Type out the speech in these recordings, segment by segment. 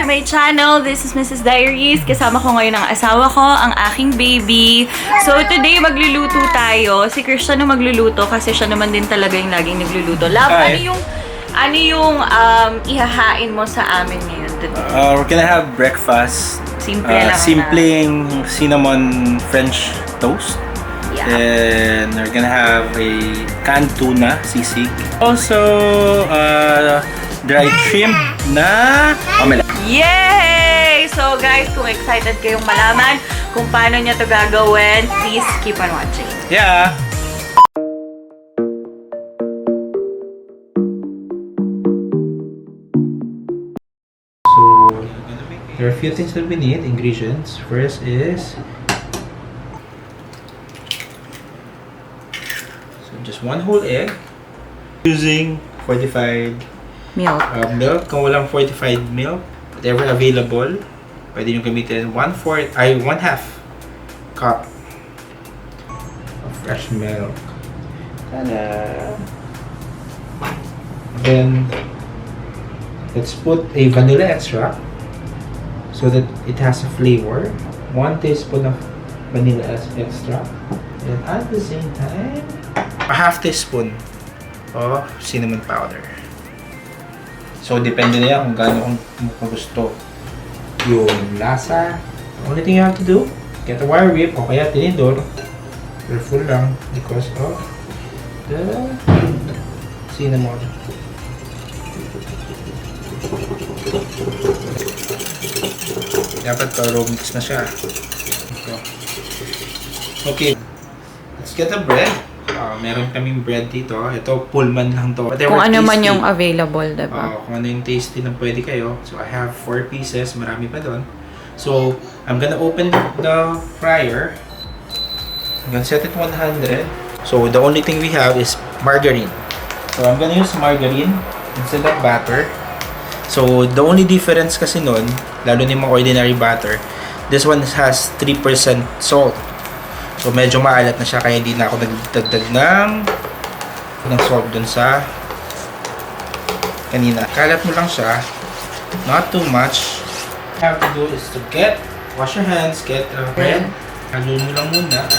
to my channel. This is Mrs. Diaries. Kasama ko ngayon ang asawa ko, ang aking baby. So today magluluto tayo. Si Cristiano magluluto kasi siya naman din talaga yung laging nagluluto. Love, ano yung ihahain mo sa amin ngayon today? We're gonna have breakfast. Simple lang. Simpleng cinnamon French toast. Yeah. And we're gonna have a canned tuna sisig. Also, dried shrimp na omelette. Yay! So guys, kung excited kayong malaman kung paano niya to gagawin, please keep on watching. Yeah! So, there are a few things that we need, ingredients. First is just one whole egg. Using fortified Milk. milk. Kung walang fortified milk, whatever available, pwede nyo gamitin 1/2 cup of fresh milk. Tada! Then, let's put a vanilla extract so that it has a flavor. 1 teaspoon of vanilla extract. And at the same time, a half teaspoon of cinnamon powder. So, depende na yan kung gaano kung gusto yung lasa. The only thing you have to do, get a wire whip o kaya tinidor. Careful lang because of the cinnamon. Dapat thorough mix na siya. Okay. Let's get the bread. Meron kaming bread dito. Ito, Pullman lang to. Whatever Kung ano man tasty. yung available, diba? Kung ano yung tasty na pwede kayo. So, I have 4 pieces. Marami pa doon. So, I'm gonna open the fryer. I'm gonna set it 100. So, the only thing we have is margarine. So, I'm gonna use margarine instead of butter. So, the only difference kasi nun, lalo na yung mga ordinary butter, this one has 3% salt. So, medyo maalat na siya kaya hindi na ako nagdagdag ng salt dun sa kanina. Kalat mo lang siya. Not too much. What you have to do is to wash your hands, get a bread. Halo mo lang muna.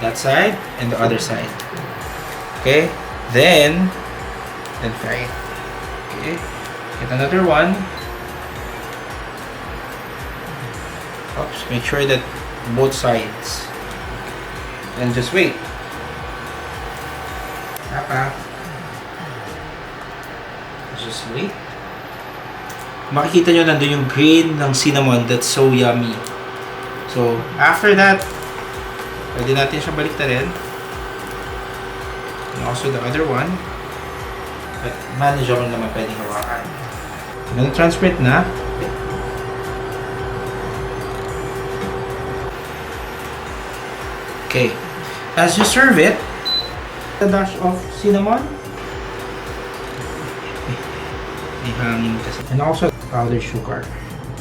That side and the other side. Okay? Then fry it. Okay? Get another one. Oops, make sure that both sides. And just wait. Let's just wait. Makikita nyo nandun yung grain ng cinnamon. That's so yummy. So, after that, pwede natin siya baliktarin. And also the other one. But manageable naman pwedeng hawakan. I'm gonna transfer it na. Okay. As you serve it, a dash of cinnamon. May hangin kasi. And also powdered sugar.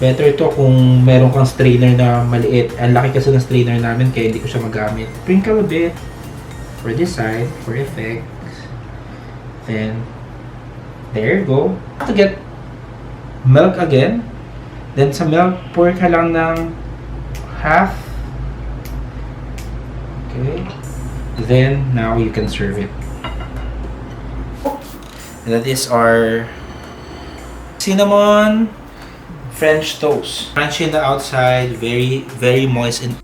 Better ito kung meron kang strainer na maliit. Ang laki kasi ng strainer namin kaya hindi ko siya magamit. Sprinkle a bit for this side, for effect. Then, there you go. To get milk again. Then sa milk, pour ka lang ng half. Okay. Then, now you can serve it. And that is our cinnamon French toast. Crunchy on the outside, very, very moist and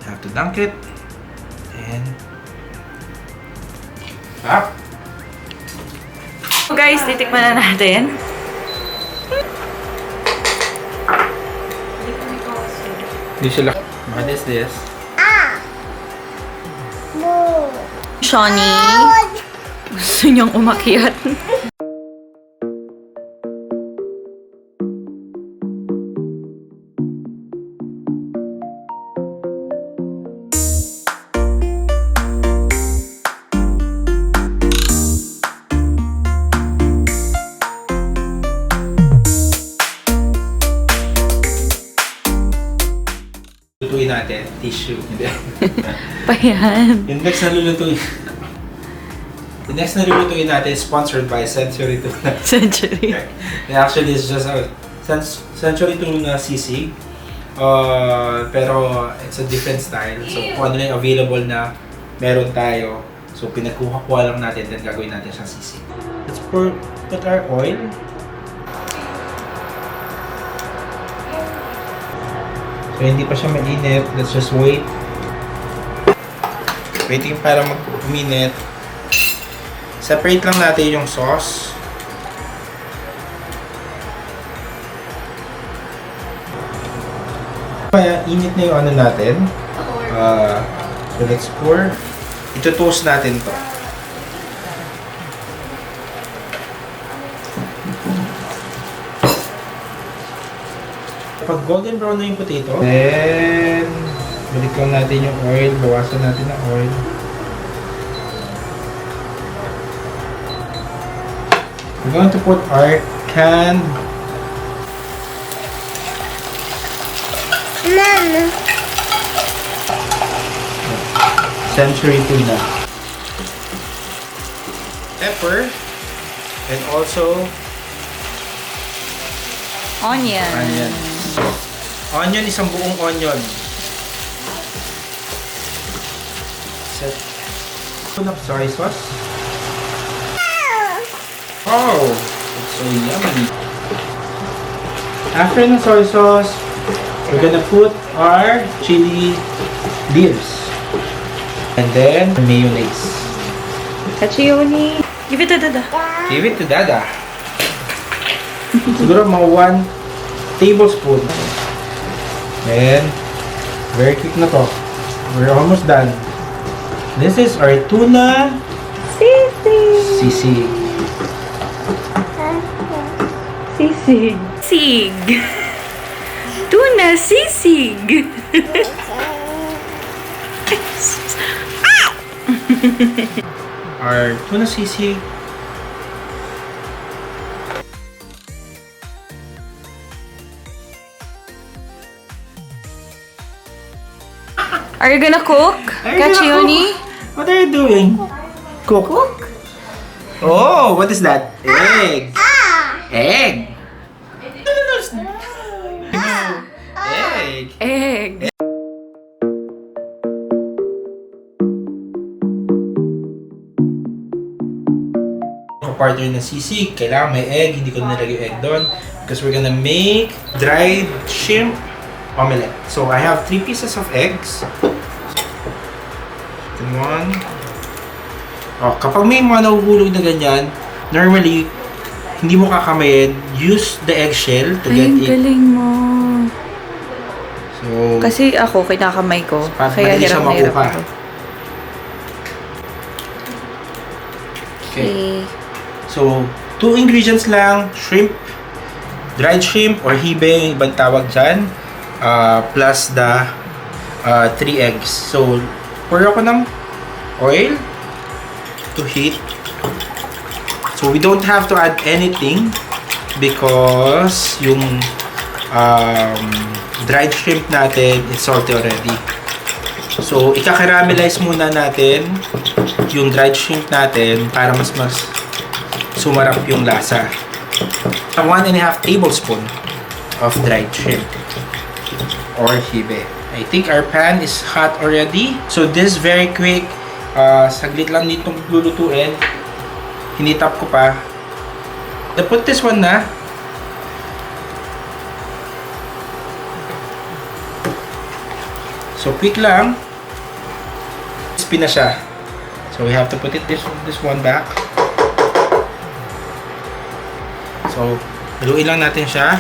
have to dunk it and So guys, titikman na natin. Hindi sila. What is this? Shawnee, gusto niyang umakyat. lulutuin natin. Tissue. Hindi. Pa yan. Yung next na lulutuin. The next na lulutuin natin is sponsored by Century Tuna. Century. Actually, it's just a Century Tuna Sisig. Pero it's a different style. So, kung ano na yung available na meron tayo. So, pinagkuha-kuha lang natin, then gagawin natin siyang sisig. Let's put our oil. So, hindi pa siya mainit. Let's just wait. Waiting para mag-minute. Separate lang natin yung sauce. Kaya init na yung ano natin. So, let's pour. Ito-toast natin to. Pag golden brown na yung potato, then balik lang natin yung oil, bawasan natin ang oil. We're going to put our canned Century Tuna. Pepper and also Onion. onion. Onion, isang buong onion. Set. Put up soy sauce. Oh, it's so yummy. After the soy sauce, we're gonna put our chili leaves. And then, mayonnaise. Kachioni. Give it to Dada. Give it to Dada. Siguro mga 1 tablespoon. And, very quick na to. We're almost done. This is our tuna sisig. Sisig. Sisig. Tuna sisig. Our tuna sisig. Are you gonna cook, Kachioni? What are you doing? Cook. Oh, what is that? Egg. Egg. Egg. Egg. Partner ng sisig, kailangan may egg. Hindi ko nilagay yung egg doon because we're gonna make dried shrimp omelette. So I have 3 pieces of eggs. Second one. Oh, kapag may mga nahuhulog na ganyan, normally hindi mo kakamayin. Use the eggshell to get Ay, it. galing mo. So, Kasi ako, kinakamay ko. Kaya madali siya hirap na hirap makuha. ako. Okay. So, 2 ingredients lang, shrimp, dried shrimp or hibe, yung ibang tawag dyan, plus the 3 eggs. So, pour ako ng oil to heat. So, we don't have to add anything because yung dried shrimp natin is salty already. So, ika-caramelize muna natin yung dried shrimp natin para mas sumarap yung lasa. 1.5 tablespoon of dried shrimp or hibe. I think our pan is hot already. So this is very quick. Saglit lang ditong lulutuin. Hinitap ko pa. I put this one na. So quick lang. Crispy na siya. So we have to put this one back. So, haluin lang natin siya.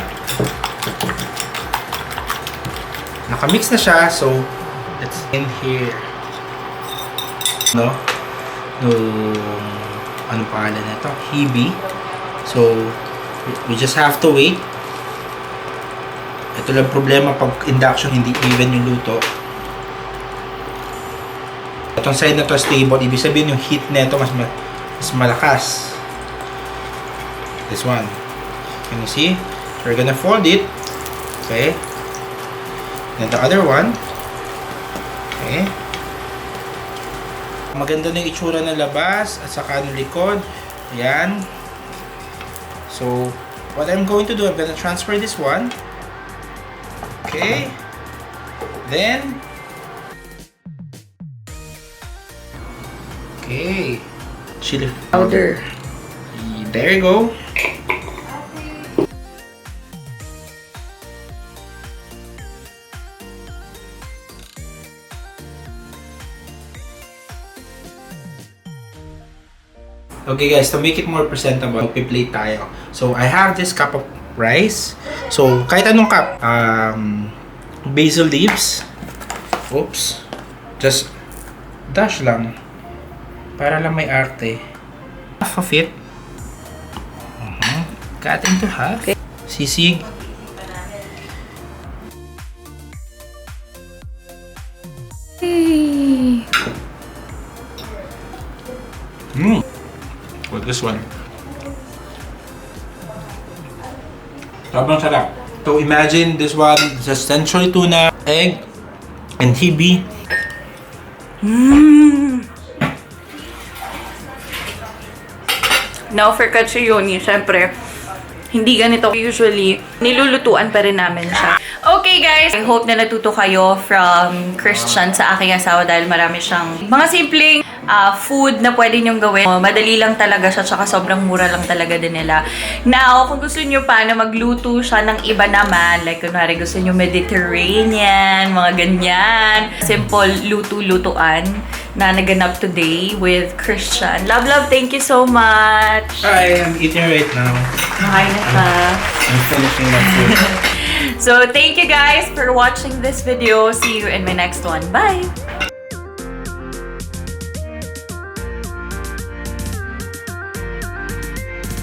Nakamix na siya. So, let's end here. No? Anong pangalan nito? HIBI. So, we just have to wait. Ito lang problema pag induction, hindi even yung luto. Itong side na to stable. Ibig sabihin yung heat nito mas malakas. This one. Can you see? We're gonna fold it. Okay. Then the other one. Okay. Maganda na yung itsura ng labas at saka ng likod. Ayan. So, what I'm going to do, I'm gonna transfer this one. Okay. Then, okay. Chili powder. There you go. Okay guys, to make it more presentable, magpi-plate tayo. So, I have this cup of rice. So, kahit anong cup. Basil leaves. Oops. Just dash lang. Para lang may arte. Half of it. Cut into half. Okay. Sisig. With this one. Sobrang sarap. So imagine this one, just century tuna, egg, and hibi. Now for Katsuyoni, syempre, hindi ganito. Usually, nilulutuan pa rin namin siya. Okay guys, I hope na natuto kayo from Christian sa aking asawa dahil marami siyang mga simpleng food na pwede nyong gawin. Madali lang talaga siya, tsaka sobrang mura lang talaga din nila. Now, kung gusto nyo pa na magluto siya ng iba naman, like kunwari gusto nyo Mediterranean, mga ganyan, simple luto-lutuan na naganap today with Christian. Love, thank you so much! Hi, I'm eating right now. Makain na ka. I'm finishing my food. So, thank you guys for watching this video. See you in my next one. Bye!